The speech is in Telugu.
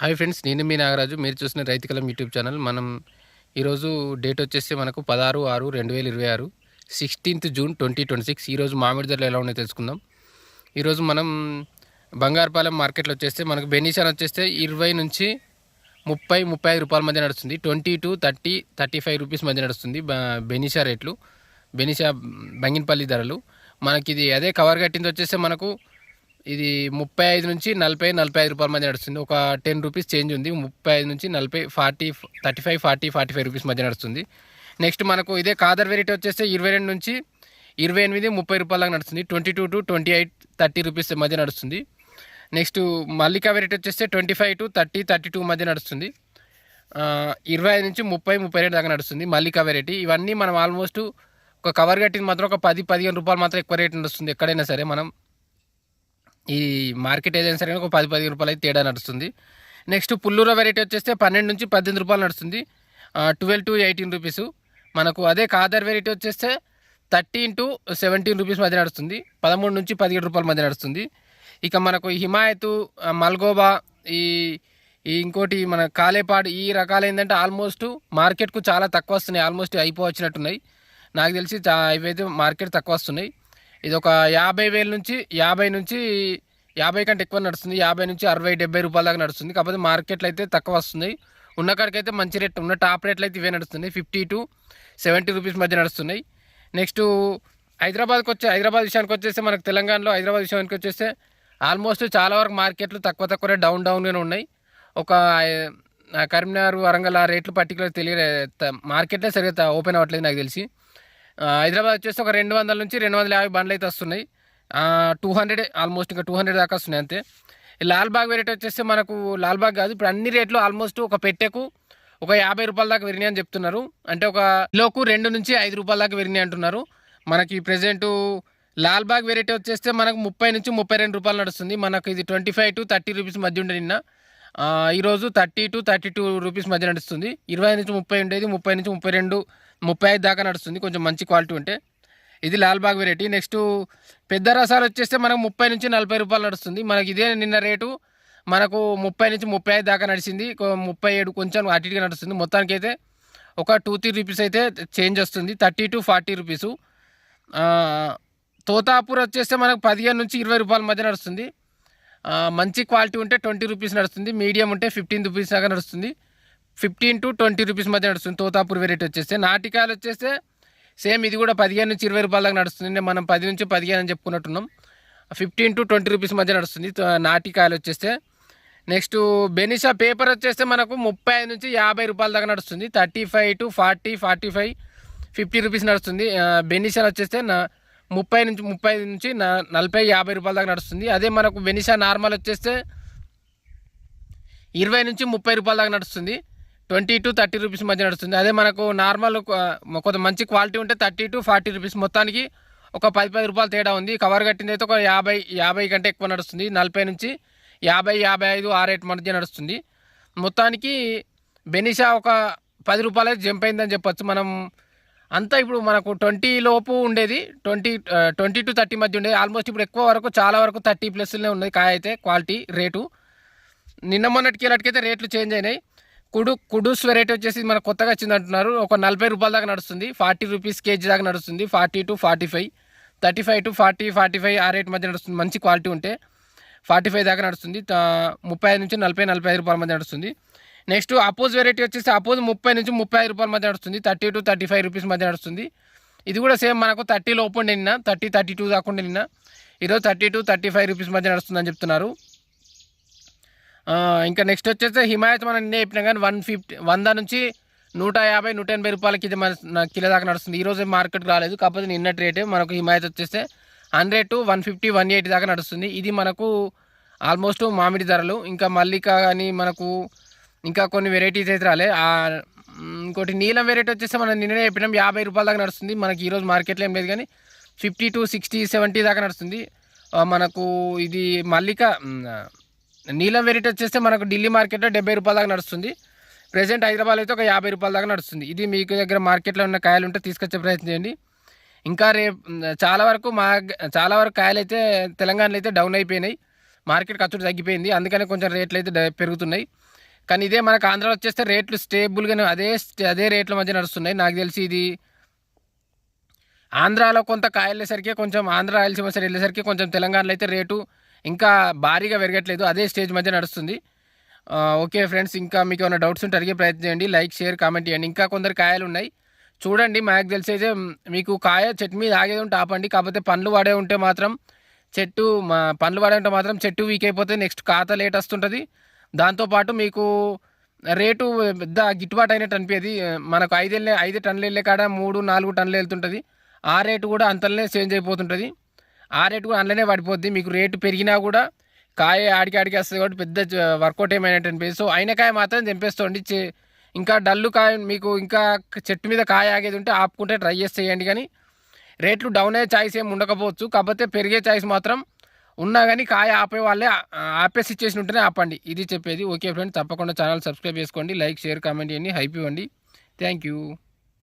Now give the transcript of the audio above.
హాయ్ ఫ్రెండ్స్, నేను మీ నాగరాజు. మీరు చూసిన రైతు కలం యూట్యూబ్ ఛానల్. మనం ఈరోజు డేట్ వచ్చేసి మనకు 16/6/2026, 16th June 2026. ఈరోజు మామిడి ధరలు ఎలా ఉన్నాయో తెలుసుకుందాం. ఈరోజు మనం బంగారుపాలెం మార్కెట్లో వచ్చేస్తే మనకు బెనీషాన్ వచ్చేస్తే 20 నుంచి 30-35 రూపాయల మధ్య నడుస్తుంది. 20 to 30-35 రూపీస్ మధ్య నడుస్తుంది బెనీషా రేట్లు. బెనీషా బంగినపల్లి ధరలు మనకి ఇది అదే కవర్ కట్టింది వచ్చేస్తే మనకు ఇది 35 నుంచి 40-45 రూపాయల మధ్య నడుస్తుంది. ఒక 10 రూపీస్ చేంజ్ ఉంది. 35 నుంచి 40, 40, 35, 40, 45 రూపీస్ మధ్య నడుస్తుంది. నెక్స్ట్ మనకు ఇదే కాదర్ వెరైటీ వచ్చేస్తే 22 నుంచి 28-30 రూపాయల దాకా నడుస్తుంది. 22 to 28, 30 రూపీస్ మధ్య నడుస్తుంది. నెక్స్ట్ మల్లికా వెరైటీ వచ్చేస్తే 25 to 30, 32 మధ్య నడుస్తుంది. 25 నుంచి 30, 32 దాకా నడుస్తుంది మల్లికా వెరైటీ. ఇవన్నీ మనం ఆల్మోస్ట్ ఒక కవర్ కట్టింది మాత్రం ఒక 10-15 రూపాయలు మాత్రం ఎక్కువ రేట్ నడుస్తుంది. ఎక్కడైనా సరే మనం ఈ మార్కెట్ ఏదైనా సరే ఒక 10-15 రూపాయలు అయితే తేడా నడుస్తుంది. నెక్స్ట్ పుల్లూర వెరైటీ వచ్చేస్తే 12 నుంచి 18 రూపాయలు నడుస్తుంది. 12 to 18 రూపీస్. మనకు అదే కాదర్ వెరైటీ వచ్చేస్తే 13 to 17 రూపీస్ మధ్య నడుస్తుంది. 13 నుంచి 17 రూపాయల మధ్య నడుస్తుంది. ఇక మనకు హిమాయతు, మల్గోబా, ఈ ఇంకోటి మన కాలేపాడు, ఈ రకాలు ఏంటంటే ఆల్మోస్ట్ మార్కెట్కు చాలా తక్కువ వస్తున్నాయి. ఆల్మోస్ట్ అయిపోవచ్చినట్టున్నాయి. నాకు తెలిసి ఇవైతే మార్కెట్ తక్కువ వస్తున్నాయి. ఇది ఒక 50,000 నుంచి 50 కంటే ఎక్కువ నడుస్తుంది. 50 నుంచి 60-70 రూపాయల దాకా నడుస్తుంది. కాకపోతే మార్కెట్లో అయితే తక్కువ వస్తున్నాయి. ఉన్న కాడికైతే మంచి రేట్, ఉన్న టాప్ రేట్లు అయితే ఇవే నడుస్తున్నాయి. 50 to 70 రూపీస్ మధ్య నడుస్తున్నాయి. నెక్స్ట్ హైదరాబాద్ విషయానికి వచ్చేస్తే మనకు తెలంగాణలో హైదరాబాద్ విషయానికి వచ్చేస్తే ఆల్మోస్ట్ చాలా వరకు మార్కెట్లు తక్కువ రేట్ డౌన్గానే ఉన్నాయి. ఒక కరీంనగర్, వరంగల్ ఆ రేట్లు పర్టికులర్ మార్కెట్లో సరిగ్గా ఓపెన్ అవ్వట్లేదు నాకు తెలిసి. హైదరాబాద్ వచ్చేసి ఒక 200 నుంచి 250 బండ్లు అయితే వస్తున్నాయి. 200 ఆల్మోస్ట్ ఇంకా 200 దాకా వస్తున్నాయి అంతే. లాల్బాగ్ వెరైటీ వచ్చేస్తే మనకు లాల్బాగ్ కాదు, ఇప్పుడు అన్ని రేట్లు ఆల్మోస్ట్ ఒక పెట్టెకు ఒక 50 రూపాయల దాకా విరినాయి అని చెప్తున్నారు. అంటే ఒక కిలోకు 2 నుంచి 5 రూపాయల దాకా విరినాయి అంటున్నారు. మనకి ప్రజెంటు లాల్బాగ్ వెరైటీ వచ్చేస్తే మనకు 30 నుంచి 32 రూపాయలు నడుస్తుంది. మనకు ఇది 25 to 30 రూపీస్ మధ్య ఉండే నిన్న. ఈరోజు 30 to 32 రూపీస్ మధ్య నడుస్తుంది. 20 నుంచి 30 ఉండేది, 30 నుంచి 32, 35 దాకా నడుస్తుంది కొంచెం మంచి క్వాలిటీ ఉంటే. ఇది లాల్బాగ్ వెరైటీ. నెక్స్ట్ పెద్ద రసాలు వచ్చేస్తే మనకు 30 నుంచి 40 రూపాయలు నడుస్తుంది. మనకి ఇదే నిన్న రేటు మనకు 30 నుంచి 35 దాకా నడిచింది. 37 కొంచెం అటు ఇటుగా నడుస్తుంది. మొత్తానికి అయితే ఒక 2-3 రూపీస్ అయితే చేంజ్ వస్తుంది. 30 to 40 రూపీసు. తోతాపూర్ వచ్చేస్తే మనకు 15 నుంచి 20 రూపాయల మధ్య నడుస్తుంది. మంచి క్వాలిటీ ఉంటే 20 రూపీస్ నడుస్తుంది. మీడియం ఉంటే 15 రూపీస్ దాకా నడుస్తుంది. 15 to 20 రూపీస్ మధ్య నడుస్తుంది తోతాపూర్ వెరైటీ వచ్చేస్తే. నాటికాయలు వచ్చేస్తే సేమ్ ఇది కూడా 15 నుంచి 20 రూపాయల దాకా నడుస్తుంది. మనం 10 నుంచి 15 అని చెప్పుకున్నట్టున్నాం. 15 to 20 రూపీస్ మధ్య నడుస్తుంది నాటికాయలు వచ్చేస్తే. నెక్స్ట్ బెనిషా పేపర్ వచ్చేస్తే మనకు 35 నుంచి 50 రూపాయల దాకా నడుస్తుంది. 35 to 40, 45, 50 రూపీస్ నడుస్తుంది. బెనిషా వచ్చేస్తే 30 నుంచి 40, 50 రూపాయల దాకా నడుస్తుంది. అదే మనకు బెనిషా నార్మల్ వచ్చేస్తే 20 నుంచి 30 రూపాయల దాకా నడుస్తుంది. 20 to 30 రూపీస్ మధ్య నడుస్తుంది. అదే మనకు నార్మల్ కొంత మంచి క్వాలిటీ ఉంటే 30 to 40 రూపీస్. మొత్తానికి ఒక 10 రూపాయలు తేడా ఉంది. కవర్ కట్టింది అయితే ఒక 50 కంటే ఎక్కువ నడుస్తుంది. 40 నుంచి 50, 55 ఆ రేట్ మధ్య నడుస్తుంది. మొత్తానికి బెనిషా ఒక 10 రూపాయలు అయితే జంప్ అయిందని చెప్పొచ్చు. మనం అంతా ఇప్పుడు మనకు 20 లోపు ఉండేది, 20 to 30 మధ్య ఉండేది. ఆల్మోస్ట్ ఇప్పుడు ఎక్కువ వరకు చాలా వరకు 30 ప్లస్లోనే ఉన్నది కాయ అయితే క్వాలిటీ రేటు. నిన్న మొన్నటికి ఇలాంటికైతే రేట్లు చేంజ్ అయినాయి. కుడూస్ వెరైటీ వచ్చేసి మనకు కొత్తగా వచ్చింది అంటున్నారు. ఒక 40 రూపాయల దాకా నడుస్తుంది. 40 రూపీస్ కేజీ దాకా నడుస్తుంది. 40 to 45, 35 to 40, 45 ఆ రేట్ మధ్య నడుస్తుంది. మంచి క్వాలిటీ ఉంటే 45 దాకా నడుస్తుంది. 30 నుంచి 40, 45 రూపాయల మధ్య నడుస్తుంది. నెక్స్ట్ అపోజ్ వెరైటీ వచ్చేసి అపోజ్ 30 నుంచి 35 రూపాయల మధ్య నడుస్తుంది. 30 to 35 రూపీస్ మధ్య నడుస్తుంది. ఇది కూడా సేమ్ మనకు 30 లోపు ఉండే నిన్న, 30, 32 దాకా ఉండే నిన్న. ఈరోజు 30 to 35 రూపీస్ మధ్య నడుస్తుందని చెప్తున్నారు. ఇంకా నెక్స్ట్ వచ్చేస్తే హిమాయత్ మనం నిన్నే చెప్పినా కానీ 100 నుంచి 150, 180 రూపాయలకి ఇది మన కిలో దాకా నడుస్తుంది. ఈరోజు మార్కెట్కి రాలేదు, కాకపోతే నిన్నటి రేటే మనకు హిమాయత్ వచ్చేస్తే 100 to 150, 180 దాకా నడుస్తుంది. ఇది మనకు ఆల్మోస్ట్ మామిడి ధరలు. ఇంకా మల్లిక కానీ మనకు ఇంకా కొన్ని వెరైటీస్ అయితే రాలే. ఇంకోటి నీలం వెరైటీ వచ్చేస్తే మనం నిన్ననే చెప్పినాం 50 రూపాయల దాకా నడుస్తుంది. మనకి ఈరోజు మార్కెట్లో ఏం లేదు కానీ 50 to 60, 70 దాకా నడుస్తుంది. మనకు ఇది మల్లిక నీలం వెరైటీ వచ్చేస్తే మనకు ఢిల్లీ మార్కెట్లో 70 రూపాయల దాకా నడుస్తుంది. ప్రజెంట్ హైదరాబాద్ అయితే ఒక 50 రూపాయల దాకా నడుస్తుంది. ఇది మీకు దగ్గర మార్కెట్లో ఉన్న కాయలు ఉంటే తీసుకొచ్చే ప్రయత్నం చేయండి. ఇంకా చాలా వరకు కాయలు అయితే తెలంగాణలో అయితే డౌన్ అయిపోయినాయి. మార్కెట్ ఖర్చు తగ్గిపోయింది, అందుకనే కొంచెం రేట్లు అయితే పెరుగుతున్నాయి. కానీ ఇదే మనకు ఆంధ్రాలో వచ్చేస్తే రేట్లు స్టేబుల్గానే అదే రేట్ల మధ్య నడుస్తున్నాయి. నాకు తెలిసి ఇది ఆంధ్రాలో కొంత కాయ వెళ్ళేసరికి కొంచెం ఆంధ్ర రాయలసీమ సైడ్ వెళ్ళేసరికి కొంచెం తెలంగాణలో అయితే రేటు ఇంకా భారీగా పెరగట్లేదు, అదే స్టేజ్ మధ్య నడుస్తుంది. ఓకే ఫ్రెండ్స్, ఇంకా మీకు ఏమైనా డౌట్స్ ఉంటే అడిగే ప్రయత్నం చేయండి, లైక్ షేర్ కామెంట్ చేయండి. ఇంకా కొందరు కాయలు ఉన్నాయి చూడండి. మాకు తెలిసి అయితే మీకు కాయ చెట్టు మీద ఆగేది ఉంటే ఆపండి, కాకపోతే పండ్లు పడే ఉంటే మాత్రం చెట్టు వీక్ అయిపోతే నెక్స్ట్ ఖాతా లేట్ వస్తుంటుంది. దాంతోపాటు మీకు రేటు పెద్ద గిట్టుబాటు అయినట్టు అనిపించేది. మనకు 5 టన్నులు వెళ్ళే కాడ 3-4 టన్నులు వెళ్తుంటుంది. ఆ రేటు కూడా అంతలోనే చేంజ్ అయిపోతుంటుంది, ఆ రేటు కూడా అందులోనే పడిపోద్ది. మీకు రేటు పెరిగినా కూడా కాయ ఆడికి వస్తుంది కాబట్టి పెద్ద వర్కౌట్ ఏమైనట్టు అనిపించింది. సో అయిన కాయ మాత్రం తెంపేస్తుంది. ఇంకా డల్లు కాయ మీకు ఇంకా చెట్టు మీద కాయ ఆగేది ఉంటే ఆపుకుంటే ట్రై చేసేయండి. కానీ రేట్లు డౌన్ అయ్యే ఛాయిస్ ఏమి ఉండకపోవచ్చు, కాకపోతే పెరిగే ఛాయిస్ మాత్రం ఉన్నా కానీ కాయ ఆపే వాళ్ళే ఆపే సిచ్యువేషన్ ఉంటేనే ఆపండి, ఇది చెప్పేది. ఓకే ఫ్రెండ్స్, తప్పకుండా ఛానల్ సబ్స్క్రైబ్ చేసుకోండి, లైక్ షేర్ కామెంట్ చేయండి, హైప్ ఇవ్వండి. Thank you.